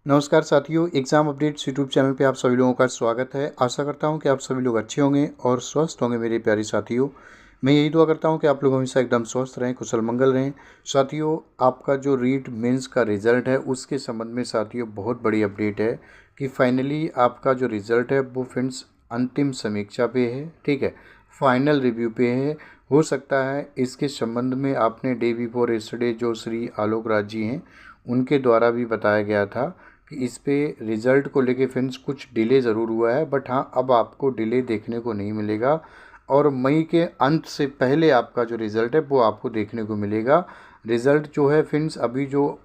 नमस्कार साथियों, exam updates YouTube channel पे आप सभी लोगों का स्वागत है। आशा करता हूँ कि आप सभी लोग अच्छे होंगे और स्वस्थ होंगे। मेरे प्यारे साथियों, मैं यही दुआ करता हूँ कि आप लोग हमेशा एकदम स्वस्थ रहें, कुशल मंगल रहें। साथियों, आपका जो रीट मेंस का रिज़ल्ट है उसके संबंध में साथियों बहुत बड़ी अपडेट है कि फाइनली आपका जो रिज़ल्ट है वो फ्रेंड्स अंतिम समीक्षा पे है। ठीक है, फाइनल रिव्यू पे है। हो सकता है इसके संबंध में आपने डे बिफोर यस्टरडे जो श्री आलोक राज जी हैं उनके द्वारा भी बताया गया था कि इस पे रिज़ल्ट को लेके फ्रेंड्स कुछ डिले ज़रूर हुआ है, बट हाँ अब आपको डिले देखने को नहीं मिलेगा और मई के अंत से पहले आपका जो रिज़ल्ट है वो आपको देखने को मिलेगा। रिज़ल्ट जो है फ्रेंड्स अभी जो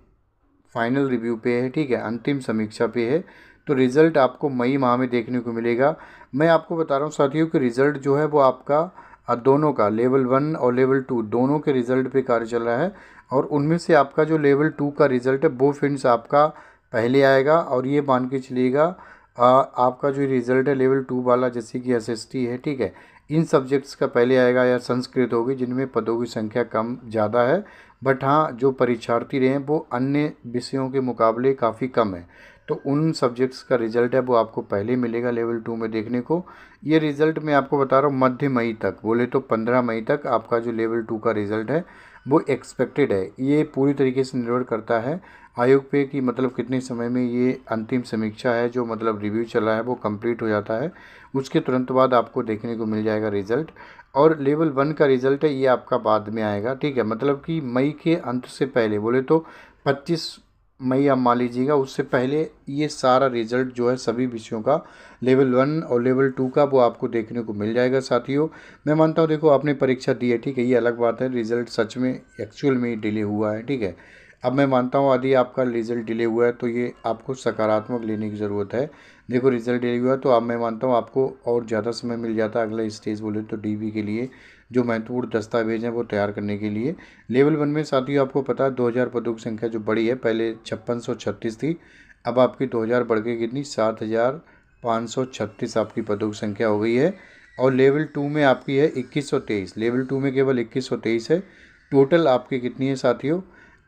फाइनल रिव्यू पे है, ठीक है, अंतिम समीक्षा पे है, तो रिज़ल्ट आपको मई माह में देखने को मिलेगा। मैं आपको बता रहा हूँ साथियों कि रिज़ल्ट जो है वो आपका दोनों का लेवल 1 और लेवल 2 दोनों के रिज़ल्ट पे कार्य चल रहा है और उनमें से आपका जो लेवल 2 का रिज़ल्ट है वो फ्रेंड्स आपका पहले आएगा। और ये मान के चलिएगा आपका जो रिज़ल्ट है लेवल 2 वाला, जैसे कि एसएसटी है, ठीक है, इन सब्जेक्ट्स का पहले आएगा या संस्कृत होगी जिनमें पदों की संख्या कम ज़्यादा है, बट हाँ जो परीक्षार्थी रहे हैं वो अन्य विषयों के मुकाबले काफ़ी कम है, तो उन सब्जेक्ट्स का रिज़ल्ट है वो आपको पहले मिलेगा लेवल 2 में देखने को। ये रिज़ल्ट मैं आपको बता रहा हूँ मध्य मई तक, बोले तो 15 मई तक आपका जो लेवल 2 का रिज़ल्ट है वो एक्सपेक्टेड है। ये पूरी तरीके से निर्भर करता है आयोग पे कि मतलब कितने समय में ये अंतिम समीक्षा है जो मतलब रिव्यू चला है वो कंप्लीट हो जाता है, उसके तुरंत बाद आपको देखने को मिल जाएगा रिज़ल्ट। और लेवल 1 का रिज़ल्ट है ये आपका बाद में आएगा, ठीक है, मतलब कि मई के अंत से पहले, बोले तो 25 मई आप मान लीजिएगा, उससे पहले ये सारा रिज़ल्ट जो है सभी विषयों का लेवल 1 और लेवल 2 का वो आपको देखने को मिल जाएगा। साथियों, मैं मानता हूँ देखो आपने परीक्षा दी है, ठीक है, ये अलग बात है, रिज़ल्ट सच में एक्चुअल में डिले हुआ है, ठीक है। अब मैं मानता हूँ यदि आपका रिज़ल्ट डिले हुआ है तो ये आपको सकारात्मक लेने की ज़रूरत है। देखो रिज़ल्ट डिले हुआ है तो अब मैं मानता हूँ आपको और ज़्यादा समय मिल जाता है अगला स्टेज बोले तो डीबी के लिए, जो महत्वपूर्ण दस्तावेज हैं वो तैयार करने के लिए। लेवल 1 में साथियों आपको पता है 2000 पदों की संख्या जो बढ़ी है, पहले 5636 थी, अब आपकी 2000 बढ़ के कितनी 7536 आपकी पदों की संख्या हो गई है। और लेवल 2 में आपकी है 2123, लेवल 2 में केवल 2123 है। टोटल आपकी कितनी है साथियों,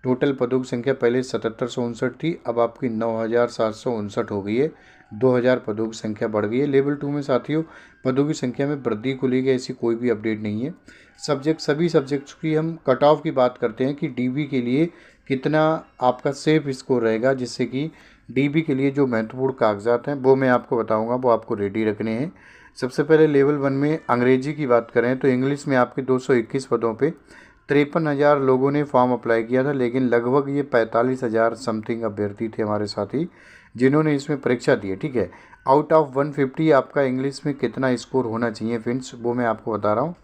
टोटल पदों की संख्या पहले 7759 थी, अब आपकी 9759 हो गई है। 2000 पदों की संख्या बढ़ गई है। लेवल 2 में साथियों पदों की संख्या में वृद्धि को लेकर ऐसी कोई भी अपडेट नहीं है। सभी सब्जेक्ट्स की हम कट ऑफ की बात करते हैं कि डीबी के लिए कितना आपका सेफ स्कोर रहेगा, जिससे कि डीबी के लिए जो महत्वपूर्ण कागजात हैं वो मैं आपको बताऊंगा, वो आपको रेडी रखने हैं। सबसे पहले लेवल 1 में अंग्रेजी की बात करें तो इंग्लिश में आपके 221 पदों पे 53,000 लोगों ने फॉर्म अप्लाई किया था, लेकिन लगभग ये 45,000 समथिंग अभ्यर्थी थे हमारे साथी जिन्होंने इसमें परीक्षा दी है, ठीक है। आउट ऑफ 150 आपका इंग्लिश में कितना स्कोर होना चाहिए फ्रेंड्स, वो मैं आपको बता रहा हूँ।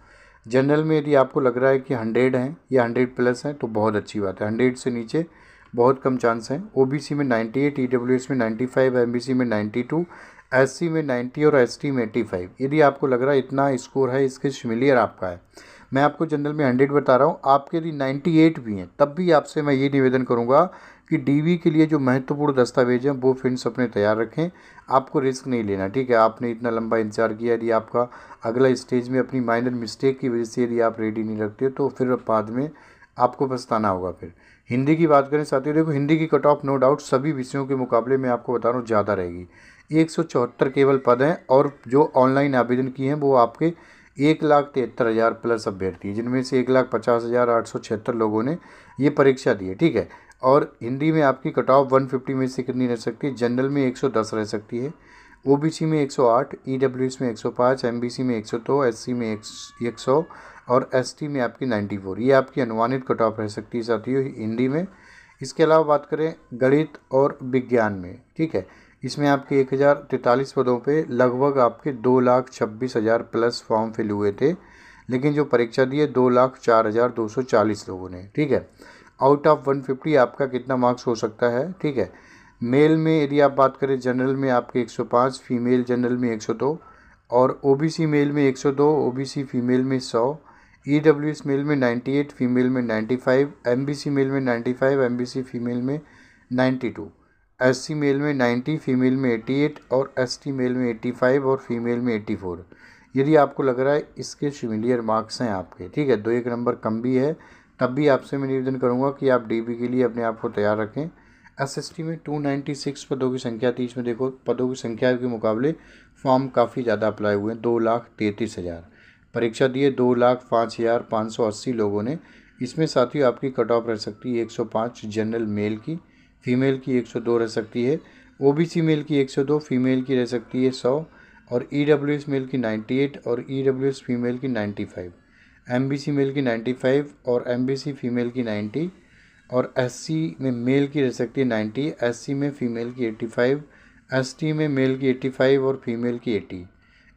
जनरल में यदि आपको लग रहा है कि 100 हैं या 100 प्लस हैं तो बहुत अच्छी बात है, 100 से नीचे बहुत कम चांस हैं। ओबीसी में 98, ईडब्ल्यूएस में 95, एमबीसी में 92, एससी में 90 और एसटी में 85। यदि आपको लग रहा है इतना स्कोर है, इसके सिमिलियर आपका है, मैं आपको जनरल में 100 बता रहा हूँ, आपके यदि 98 भी हैं तब भी आपसे मैं ये निवेदन करूँगा कि डीवी के लिए जो महत्वपूर्ण दस्तावेज हैं वो फ्रेंड्स अपने तैयार रखें। आपको रिस्क नहीं लेना, ठीक है, आपने इतना लंबा इंतजार किया, यदि आपका अगला स्टेज में अपनी माइनर मिस्टेक की वजह से यदि आप रेडी नहीं रखते तो फिर बाद में आपको पछताना होगा। फिर हिंदी की बात करें साथियों, देखो हिंदी की कट ऑफ नो डाउट सभी विषयों के मुकाबले मैं आपको बता रहा हूँ ज़्यादा रहेगी। 174 केवल पद हैं और जो ऑनलाइन आवेदन किए हैं वो आपके 1,73,000 प्लस अभ्यर्थी, जिनमें से 1,50,876 लोगों ने ये परीक्षा दी है, ठीक है। और हिंदी में आपकी कट ऑफ 150 में से कितनी रह सकती है, जनरल में 110 रह सकती है, ओबीसी में 108, ईडब्ल्यूएस में 105, एमबीसी में 102, एससी में 100 और एसटी में आपकी 94। ये आपकी अनुमानित कट ऑफ रह सकती है साथियों हिंदी में। इसके अलावा बात करें गणित और विज्ञान में, ठीक है, इसमें आपके 1043 पदों पे लगभग आपके 2,26,000 प्लस फॉर्म फिल हुए थे, लेकिन जो परीक्षा दी है 2,04,240 लोगों ने, ठीक है। आउट ऑफ 150 आपका कितना मार्क्स हो सकता है, ठीक है। मेल में यदि आप बात करें जनरल में आपके 105, फीमेल जनरल में 102 और ओबीसी मेल में 102, ओबीसी फीमेल में 100, ईडब्ल्यूएस मेल में 98, फीमेल में 95, एमबीसी मेल में 95, एमबीसी फीमेल में 92, एससी मेल में 90, फीमेल में 88 और एसटी मेल में 85 और फीमेल में 84। यदि आपको लग रहा है इसके सिमिलियर मार्क्स हैं आपके, ठीक है, 2-1 नंबर कम भी है, तब भी आपसे मैं निवेदन करूंगा कि आप डीबी के लिए अपने आप को तैयार रखें। एसएसटी में 296 पदों की संख्या थी। इसमें देखो पदों की संख्या के मुकाबले फॉर्म काफ़ी ज़्यादा अप्लाई हुए हैं, 2,33,000। परीक्षा दिए 2,05,580 लोगों ने। इसमें साथियों आपकी कट ऑफ रह सकती है 105 जनरल मेल की, फीमेल की 102 रह सकती है, ओबीसी मेल की 102, फीमेल की रह सकती है 100, और ईडब्ल्यूएस मेल की 98 और ईडब्ल्यूएस फीमेल की 95, एमबीसी मेल की 95 और एमबीसी फीमेल की 90, और एससी में मेल की रह सकती है 90, एससी में फीमेल की 85, एसटी में मेल की 85 और फीमेल की 80।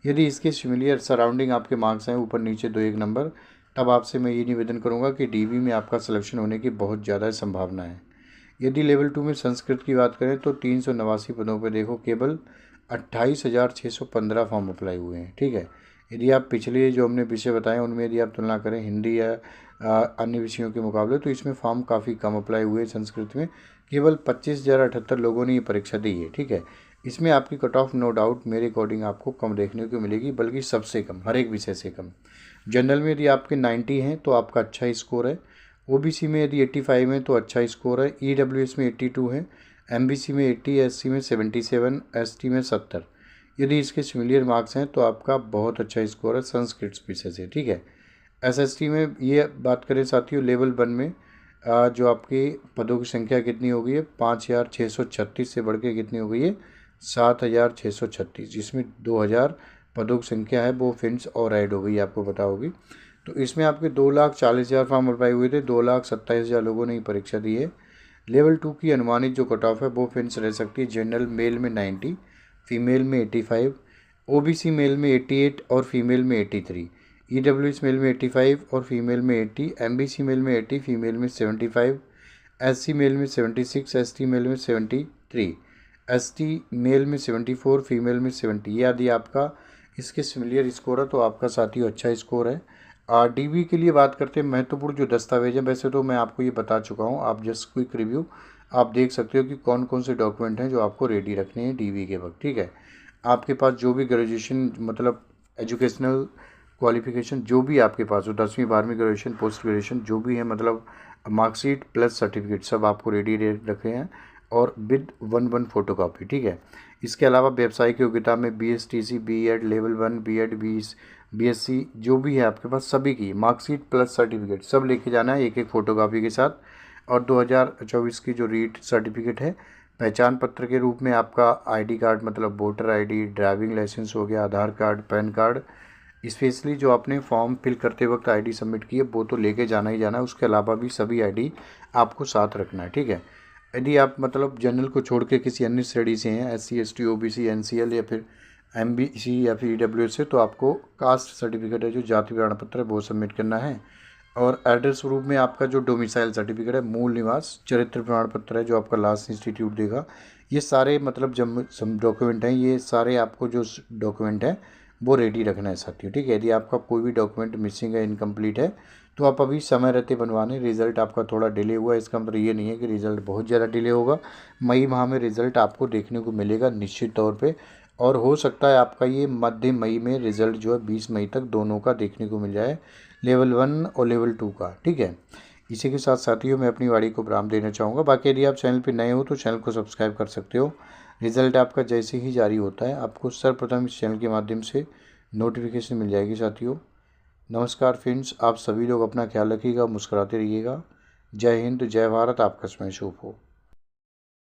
यदि इसके सिमिलियर सराउंडिंग आपके मार्क्स हैं ऊपर नीचे 2-1 नंबर, तब आपसे मैं ये निवेदन करूँगा कि डीवी में आपका सिलेक्शन होने की बहुत ज़्यादा संभावना है। यदि लेवल 2 में संस्कृत की बात करें तो 389 पदों पर देखो केवल 28,615 फॉर्म अप्लाई हुए हैं। ठीक है, यदि आप पिछले जो हमने विषय बताए उनमें यदि आप तुलना करें हिंदी या अन्य विषयों के मुकाबले, तो इसमें फॉर्म काफ़ी कम अप्लाई हुए। संस्कृत में केवल 25,078 लोगों ने ये परीक्षा दी है। ठीक है, इसमें आपकी कट ऑफ नो डाउट मेरे अकॉर्डिंग आपको कम देखने को मिलेगी, बल्कि सबसे कम, हर एक विषय से कम। जनरल में यदि आपके 90 हैं तो आपका अच्छा स्कोर है, ओबीसी में यदि 85 है तो अच्छा स्कोर है, ईडब्ल्यूएस में 82 है, एमबीसी में 80, एससी में 77, एसटी में 70। यदि इसके सिमिलियर मार्क्स हैं तो आपका बहुत अच्छा स्कोर है संस्कृत विषय से। ठीक है, एसएसटी में ये बात करें साथियों, लेवल 1 में जो आपकी पदों की संख्या कितनी हो गई है, 5,636 से बढ़ के कितनी हो गई है, 7,636, जिसमें 2,000 पदों की संख्या है वो फिन्स और ऐड हो गई, आपको पता होगी। तो इसमें आपके 2,40,000 फॉर्म अप्लाई हुए थे, 2,27,000 लोगों ने परीक्षा दी है। लेवल 2 की अनुमानित जो कट ऑफ है वो फिन्स रह सकती है जनरल मेल में 90, फीमेल में 85, ओबीसी मेल में 88 और फीमेल में 83, ईडब्ल्यूएस मेल में 85 और फीमेल में 80, एमबीसी मेल में 80, फीमेल में 75, एससी मेल में 76, एसटी मेल में 73, एसटी मेल में 74, फीमेल में 70। ये यदि आपका इसके सिमिलियर स्कोर है तो आपका साथियों अच्छा स्कोर है। डीवी के लिए बात करते हैं, महत्वपूर्ण जो दस्तावेज हैं, वैसे तो मैं आपको ये बता चुका हूँ, आप जस्ट क्विक रिव्यू आप देख सकते हो कि कौन कौन से डॉक्यूमेंट हैं जो आपको रेडी रखने हैं डीवी के वक्त। ठीक है, आपके पास जो भी ग्रेजुएशन मतलब एजुकेशनल क्वालिफिकेशन जो भी आपके पास हो, 10वीं 12वीं ग्रेजुएशन पोस्ट ग्रेजुएशन जो भी है, मतलब मार्कशीट प्लस सर्टिफिकेट सब आपको रेडी रखे हैं, और विद 1 फोटोकॉपी। ठीक है, इसके अलावा व्यवसायिक योग्यता में BSTC, BEd level 1, BEd, BSc जो भी है आपके पास सभी की मार्कशीट प्लस सर्टिफिकेट सब लेके जाना है, एक फोटोकॉपी के साथ। और 2024 की जो रीट सर्टिफिकेट है, पहचान पत्र के रूप में आपका आईडी कार्ड मतलब वोटर आईडी, ड्राइविंग लाइसेंस हो गया, आधार कार्ड, पैन कार्ड, स्पेशली जो आपने फॉर्म फिल करते वक्त आईडी सबमिट की है वो तो लेके जाना ही जाना है। उसके अलावा भी सभी आईडी आपको साथ रखना है। ठीक है, यदि आप मतलब जनरल को छोड़ के किसी अन्य श्रेणी से हैं, एससी, एसटी, ओबीसी, एनसीएल या फिर एमबीसी या फिर ईडब्ल्यूएस से, तो आपको कास्ट सर्टिफिकेट है जो जाति प्रमाण पत्र है वो सबमिट करना है। और एड्रेस रूप में आपका जो डोमिसाइल सर्टिफिकेट है, मूल निवास, चरित्र प्रमाण पत्र है जो आपका लास्ट इंस्टीट्यूट देगा, ये सारे मतलब जब डॉक्यूमेंट हैं, ये सारे आपको जो डॉक्यूमेंट हैं वो रेडी रखना है साथियों। ठीक है, यदि आपका कोई भी डॉक्यूमेंट मिसिंग है, इनकम्प्लीट है, तो आप अभी समय रहते बनवाने। रिज़ल्ट आपका थोड़ा डिले हुआ है, इसका मतलब ये नहीं है कि रिज़ल्ट बहुत ज़्यादा डिले होगा। मई माह में रिज़ल्ट आपको देखने को मिलेगा निश्चित तौर पे, और हो सकता है आपका ये मध्य मई में रिज़ल्ट जो है 20 मई तक दोनों का देखने को मिल जाए, लेवल 1 और लेवल 2 का। ठीक है, इसी के साथ साथियों मैं अपनी वाणी को विराम देना चाहूँगा। बाकी यदि आप चैनल पर नए हो तो चैनल को सब्सक्राइब कर सकते हो। रिज़ल्ट आपका जैसे ही जारी होता है आपको सर्वप्रथम इस चैनल के माध्यम से नोटिफिकेशन मिल जाएगी साथियों। नमस्कार फ्रेंड्स, आप सभी लोग अपना ख्याल रखिएगा, मुस्कुराते रहिएगा। जय हिंद, जय भारत, आपका समय शुभ हो।